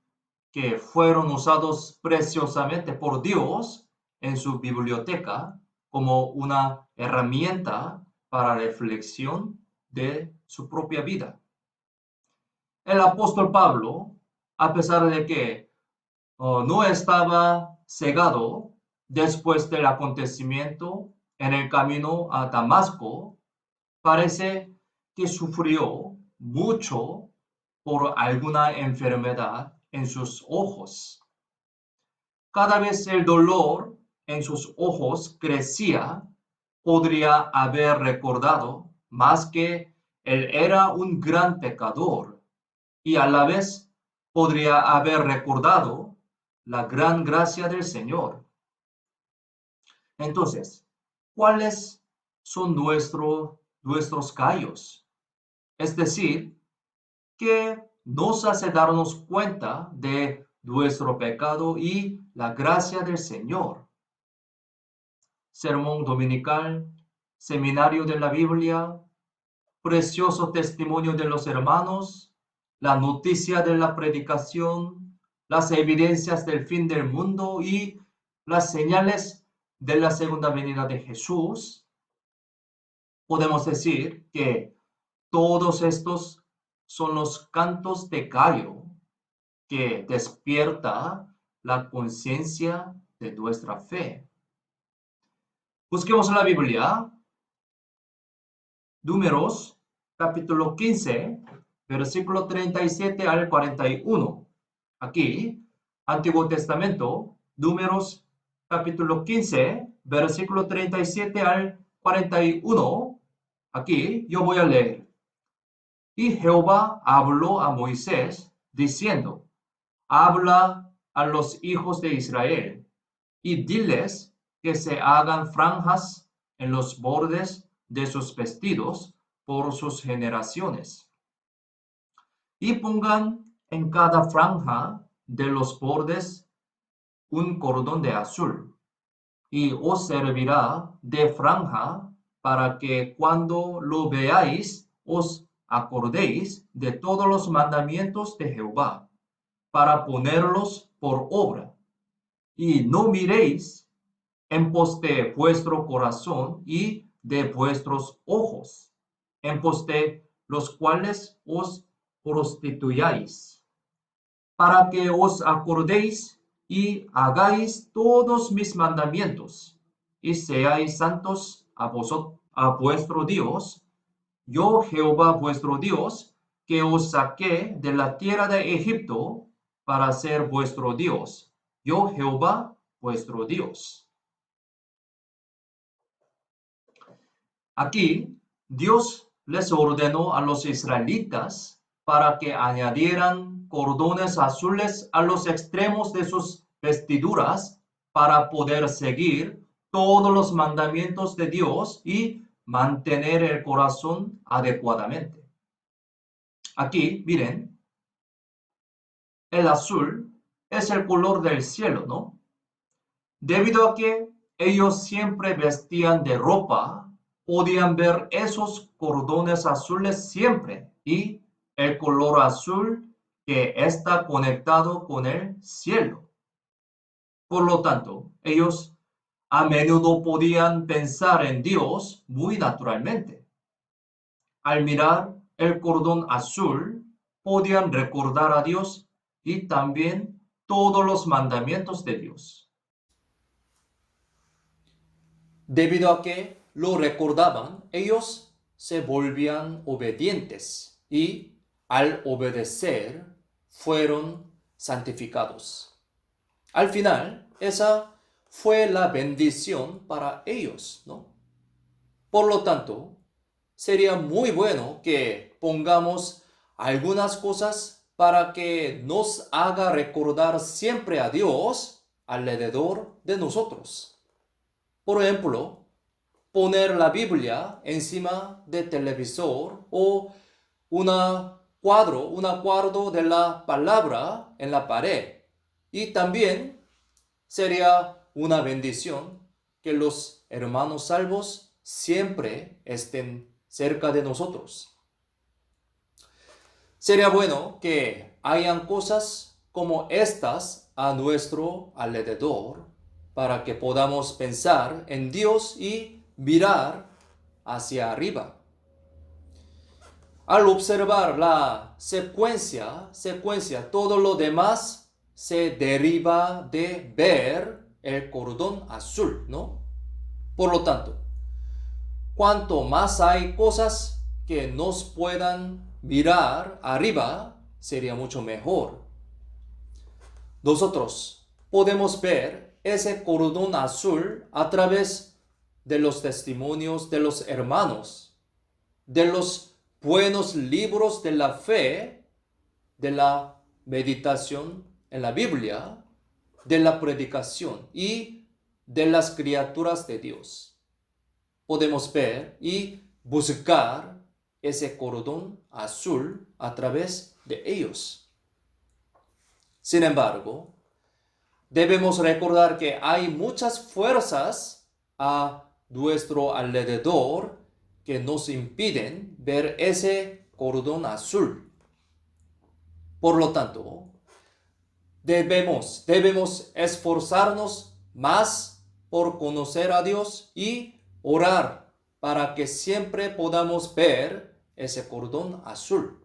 que fueron usados preciosamente por Dios en su biblioteca como una herramienta para reflexión de su propia vida. El apóstol Pablo, a pesar de que no estaba cegado después del acontecimiento en el camino a Damasco, parece que sufrió mucho por alguna enfermedad en sus ojos. Cada vez el dolor en sus ojos crecía, podría haber recordado más que él era un gran pecador y a la vez podría haber recordado la gran gracia del Señor. Entonces, ¿cuáles son nuestros gallos? Es decir, que nos hace darnos cuenta de nuestro pecado y la gracia del Señor. Sermón dominical, seminario de la Biblia, precioso testimonio de los hermanos, la noticia de la predicación, las evidencias del fin del mundo y las señales de la segunda venida de Jesús. Podemos decir que todos estos son los cantos de gallo que despierta la conciencia de nuestra fe. Busquemos la Biblia, Números, capítulo 15, versículo 37 al 41. Aquí, Antiguo Testamento, Números, capítulo 15, versículo 37 al 41. Aquí yo voy a leer. Y Jehová habló a Moisés, diciendo, habla a los hijos de Israel, y diles que se hagan franjas en los bordes de sus vestidos por sus generaciones, y pongan en cada franja de los bordes un cordón de azul, y os servirá de franja para que cuando lo veáis os acordéis de todos los mandamientos de Jehová, para ponerlos por obra. Y no miréis en pos de vuestro corazón y de vuestros ojos, en pos de los cuales os prostituyáis, para que os acordéis y hagáis todos mis mandamientos, y seáis santos a vuestro Dios. Yo, Jehová vuestro Dios, que os saqué de la tierra de Egipto para ser vuestro Dios. Yo, Jehová vuestro Dios. Aquí, Dios les ordenó a los israelitas para que añadieran cordones azules a los extremos de sus vestiduras para poder seguir todos los mandamientos de Dios y mantener el corazón adecuadamente. Aquí, miren, el azul es el color del cielo, ¿no? Debido a que ellos siempre vestían de ropa, podían ver esos cordones azules siempre y el color azul que está conectado con el cielo. Por lo tanto, ellos a menudo podían pensar en Dios muy naturalmente. Al mirar el cordón azul, podían recordar a Dios y también todos los mandamientos de Dios. Debido a que lo recordaban, ellos se volvían obedientes y al obedecer fueron santificados. Al final, esa fue la bendición para ellos, ¿no? Por lo tanto, sería muy bueno que pongamos algunas cosas para que nos haga recordar siempre a Dios alrededor de nosotros. Por ejemplo, poner la Biblia encima del televisor o un cuadro de la palabra en la pared. Y también sería una bendición que los hermanos salvos siempre estén cerca de nosotros. Sería bueno que hayan cosas como estas a nuestro alrededor para que podamos pensar en Dios y mirar hacia arriba. Al observar la secuencia, todo lo demás se deriva de ver el cordón azul, ¿no? Por lo tanto, cuanto más hay cosas que nos puedan mirar arriba, sería mucho mejor. Nosotros podemos ver ese cordón azul a través de los testimonios de los hermanos, de los buenos libros de la fe, de la meditación en la Biblia, de la predicación y de las criaturas de Dios. Podemos ver y buscar ese cordón azul a través de ellos. Sin embargo, debemos recordar que hay muchas fuerzas a nuestro alrededor que nos impiden ver ese cordón azul. Por lo tanto, debemos esforzarnos más por conocer a Dios y orar para que siempre podamos ver ese cordón azul.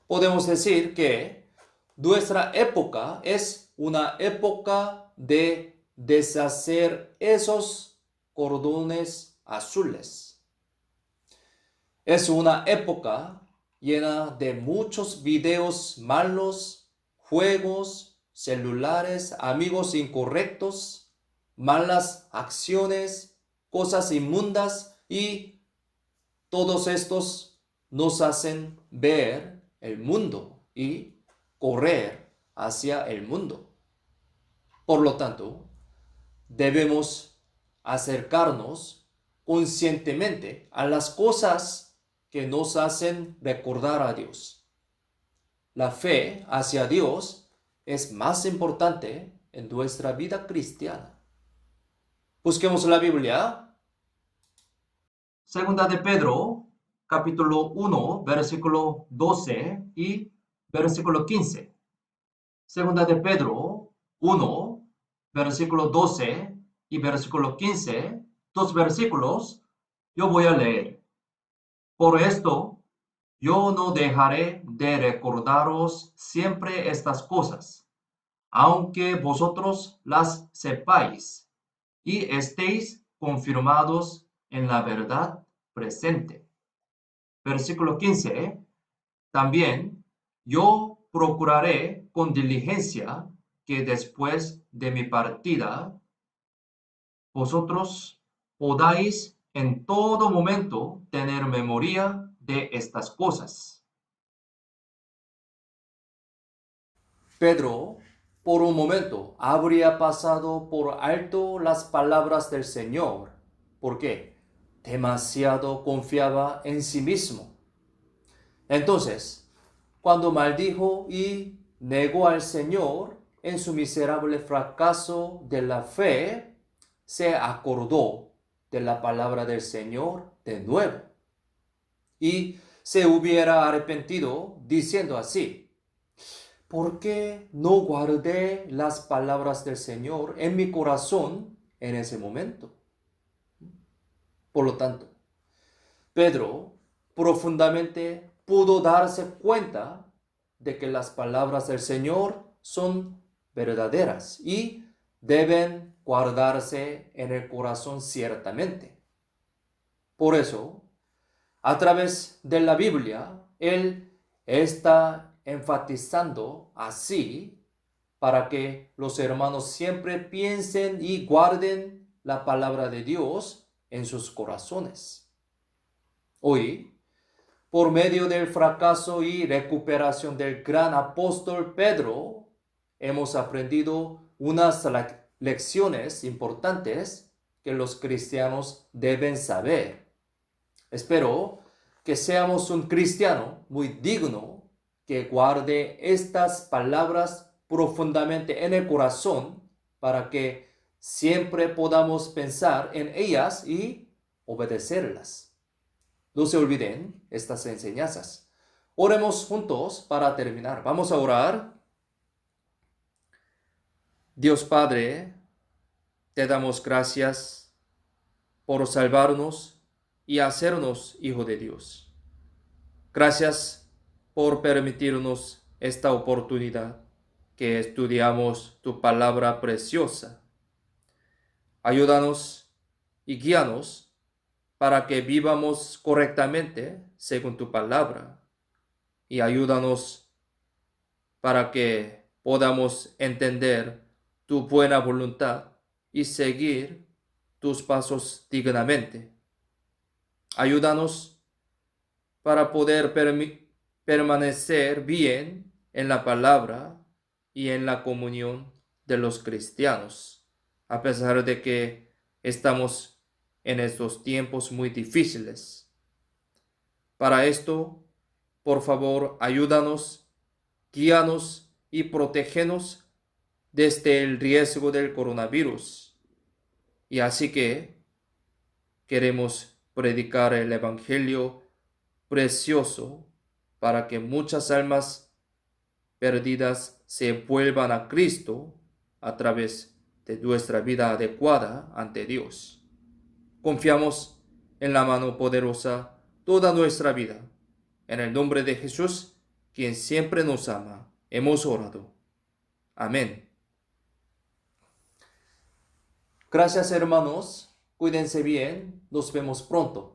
Podemos decir que nuestra época es una época de deshacer esos cordones azules. Es una época llena de muchos videos malos, juegos, celulares, amigos incorrectos, malas acciones, cosas inmundas y todos estos nos hacen ver el mundo y correr hacia el mundo. Por lo tanto, debemos acercarnos conscientemente a las cosas que nos hacen recordar a Dios. La fe hacia Dios es más importante en nuestra vida cristiana. Busquemos la Biblia. Segunda de Pedro, capítulo 1, versículo 12 y versículo 15. Segunda de Pedro 1, versículo 12 y versículo 15. Dos versículos yo voy a leer. Por esto, yo no dejaré de recordaros siempre estas cosas, aunque vosotros las sepáis y estéis confirmados en la verdad presente. Versículo 15. También yo procuraré con diligencia que después de mi partida vosotros podáis en todo momento tener memoria de estas cosas. Pedro, por un momento, habría pasado por alto las palabras del Señor. ¿Por qué? Demasiado confiaba en sí mismo. Entonces, cuando maldijo y negó al Señor en su miserable fracaso de la fe, se acordó de la palabra del Señor de nuevo y se hubiera arrepentido diciendo así: ¿por qué no guardé las palabras del Señor en mi corazón en ese momento? Por lo tanto, Pedro profundamente pudo darse cuenta de que las palabras del Señor son verdaderas y deben guardarse en el corazón ciertamente. Por eso, a través de la Biblia, él está enfatizando así para que los hermanos siempre piensen y guarden la palabra de Dios en sus corazones. Hoy, por medio del fracaso y recuperación del gran apóstol Pedro, hemos aprendido unas lecciones importantes que los cristianos deben saber. Espero que seamos un cristiano muy digno que guarde estas palabras profundamente en el corazón para que siempre podamos pensar en ellas y obedecerlas. No se olviden estas enseñanzas. Oremos juntos para terminar. Vamos a orar. Dios Padre, te damos gracias por salvarnos y hacernos hijo de Dios. Gracias por permitirnos esta oportunidad que estudiamos tu palabra preciosa. Ayúdanos y guíanos para que vivamos correctamente según tu palabra, y ayúdanos para que podamos entender tu buena voluntad y seguir tus pasos dignamente. Ayúdanos para poder permanecer bien en la palabra y en la comunión de los cristianos, a pesar de que estamos en estos tiempos muy difíciles. Para esto, por favor, ayúdanos, guíanos y protégenos desde el riesgo del coronavirus. Y así que queremos predicar el Evangelio precioso para que muchas almas perdidas se vuelvan a Cristo a través de nuestra vida adecuada ante Dios. Confiamos en la mano poderosa toda nuestra vida. En el nombre de Jesús, quien siempre nos ama, hemos orado. Amén. Gracias, hermanos. Cuídense bien. Nos vemos pronto.